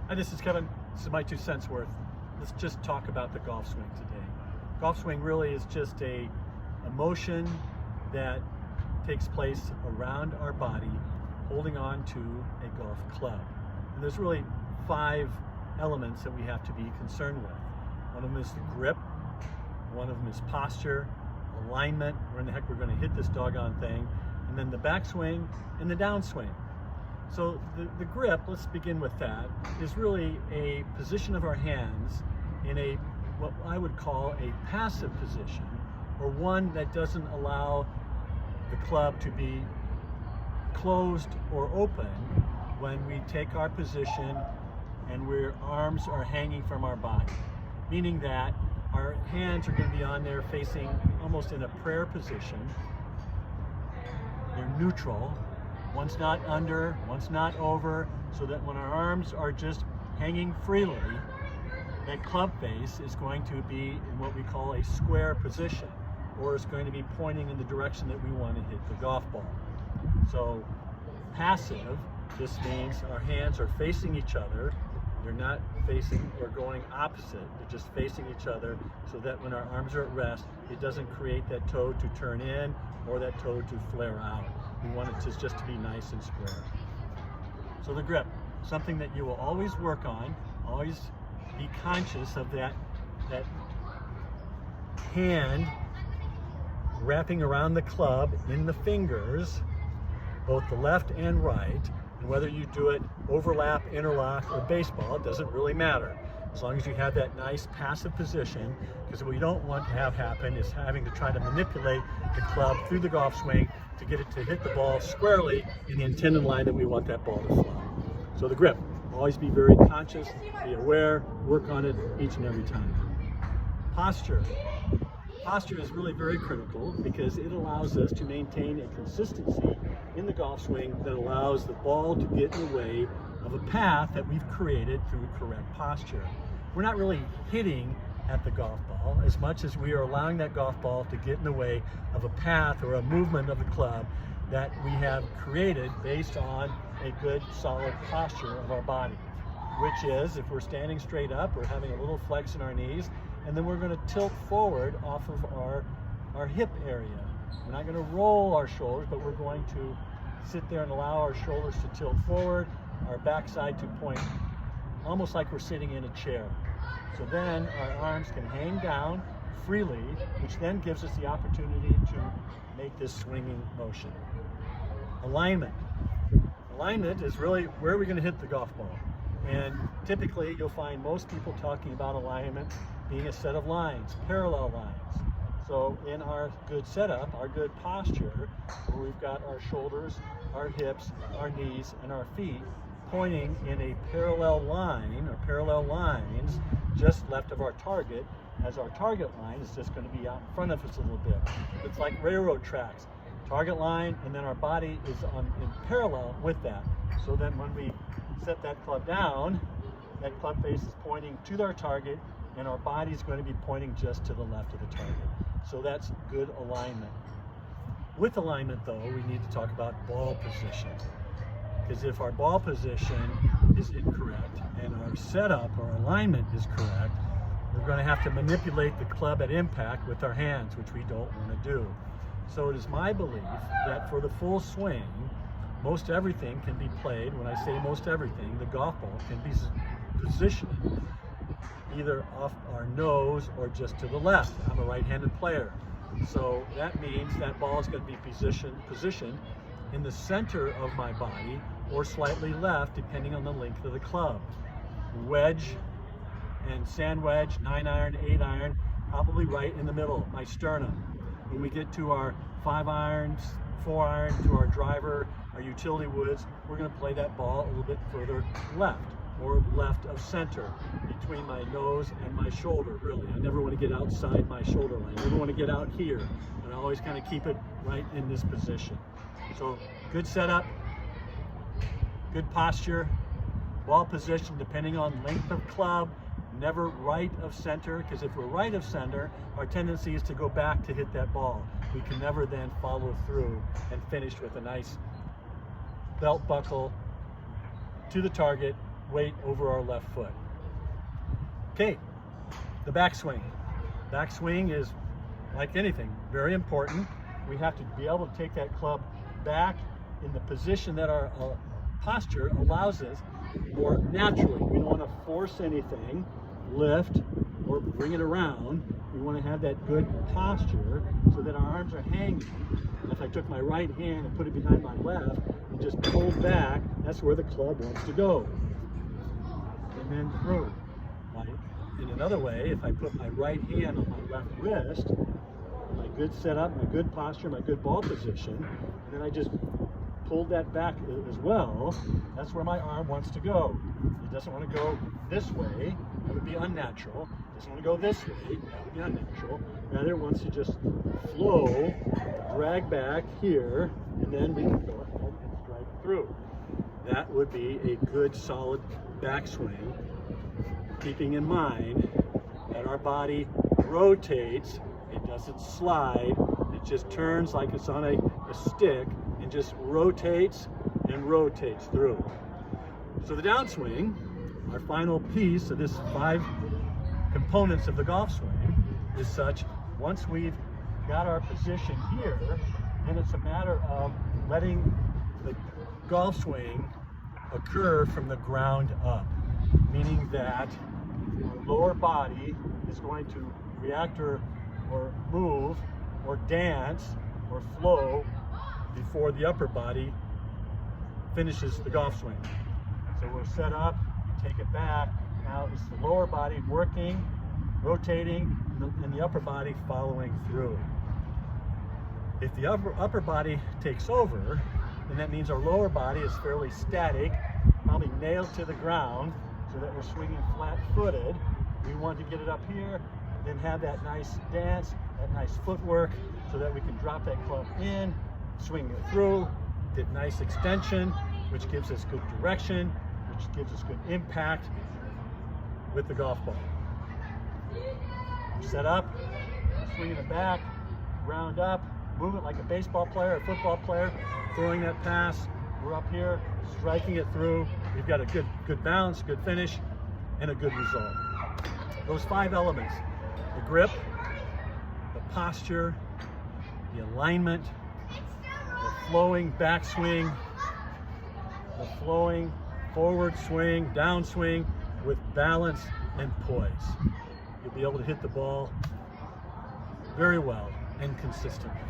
Hi, this is Kevin. This is my 2 cents worth. Let's just talk about the golf swing today. Golf swing really is just a motion that takes place around our body, holding on to a golf club. And there's really 5 elements that we have to be concerned with. One of them is the grip, one of them is posture, alignment, where in the heck we're going to hit this doggone thing, and then the backswing and the downswing. So the grip, let's begin with that, is really a position of our hands in a what I would call a passive position, or one that doesn't allow the club to be closed or open when we take our position and our arms are hanging from our body, meaning that our hands are going to be on there facing almost in a prayer position. They're neutral. One's not under, one's not over, so that when our arms are just hanging freely, that club face is going to be in what we call a square position, or it's going to be pointing in the direction that we want to hit the golf ball. So passive just means our hands are facing each other. They're not facing or going opposite. They're just facing each other, so that when our arms are at rest, it doesn't create that toe to turn in or that toe to flare out. We want it just to be nice and square. So the grip, something that you will always work on, always be conscious of that hand wrapping around the club in the fingers, both the left and right. And whether you do it overlap, interlock, or baseball, it doesn't really matter, as long as you have that nice passive position, because what we don't want to have happen is having to try to manipulate the club through the golf swing to get it to hit the ball squarely in the intended line that we want that ball to fly. So the grip, always be very conscious, be aware, work on it each and every time. Posture. Posture is really very critical because it allows us to maintain a consistency in the golf swing that allows the ball to get in the way of a path that we've created through correct posture. We're not really hitting at the golf ball as much as we are allowing that golf ball to get in the way of a path or a movement of the club that we have created based on a good solid posture of our body, which is, if we're standing straight up, we're having a little flex in our knees, and then we're going to tilt forward off of our hip area. We're not going to roll our shoulders, but we're going to sit there and allow our shoulders to tilt forward, our backside to point almost like we're sitting in a chair. So then our arms can hang down freely, which then gives us the opportunity to make this swinging motion. Alignment. Alignment is really where are we going to hit the golf ball. And typically you'll find most people talking about alignment being a set of lines, parallel lines. So in our good setup, our good posture, where we've got our shoulders, our hips, our knees, and our feet pointing in a parallel line, or parallel lines, just left of our target, as our target line is just going to be out in front of us a little bit. It's like railroad tracks. Target line, and then our body is in parallel with that. So then when we set that club down, that club face is pointing to our target, and our body is going to be pointing just to the left of the target. So that's good alignment. With alignment, though, we need to talk about ball position. Because if our ball position is incorrect and our setup or alignment is correct, we're going to have to manipulate the club at impact with our hands, which we don't want to do. So it is my belief that for the full swing, most everything can be played. When I say most everything, the golf ball can be positioned either off our nose or just to the left. I'm a right-handed player. So that means that ball is going to be positioned in the center of my body or slightly left, depending on the length of the club. Wedge and sand wedge, 9-iron, 8-iron, probably right in the middle, my sternum. When we get to our 5-irons, 4-iron, to our driver, our utility woods, we're going to play that ball a little bit further left, or left of center, between my nose and my shoulder, really. I never want to get outside my shoulder line. I never want to get out here, and I always kind of keep it right in this position. So good setup, good posture, ball position depending on length of club, never right of center, because if we're right of center, our tendency is to go back to hit that ball. We can never then follow through and finish with a nice belt buckle to the target weight over our left foot. Okay, the backswing. Backswing is, like anything, very important. We have to be able to take that club back in the position that our posture allows us more naturally. We don't want to force anything, lift, or bring it around. We want to have that good posture so that our arms are hanging. If I took my right hand and put it behind my left and just pulled back, that's where the club wants to go. And then through. Right? In another way, if I put my right hand on my left wrist, my good setup, my good posture, my good ball position, and then I just pulled that back as well, that's where my arm wants to go. It doesn't want to go this way, that would be unnatural. It doesn't want to go this way, that would be unnatural. Rather, it wants to just flow, drag back here, and then we can go ahead and strike through. That would be a good solid backswing, keeping in mind that our body rotates, it doesn't slide, it just turns like it's on a stick and just rotates and rotates through. So the downswing, our final piece of this 5 components of the golf swing, is such, once we've got our position here, then it's a matter of letting the golf swing occur from the ground up, meaning that our lower body is going to react or move or dance or flow before the upper body finishes the golf swing. So we're set up, take it back. Now it's the lower body working, rotating, and the upper body following through. If the upper body takes over, then that means our lower body is fairly static, probably nailed to the ground, so that we're swinging flat-footed. We want to get it up here, then have that nice dance, that nice footwork, so that we can drop that club in, swing it through, get nice extension, which gives us good direction, which gives us good impact with the golf ball. Set up, swinging it back, round up, move it like a baseball player, a football player, throwing that pass. We're up here, striking it through. We've got a good bounce, good finish, and a good result. Those 5 elements: the grip, the posture, the alignment, the flowing backswing, the flowing forward swing, downswing with balance and poise. You'll be able to hit the ball very well and consistently.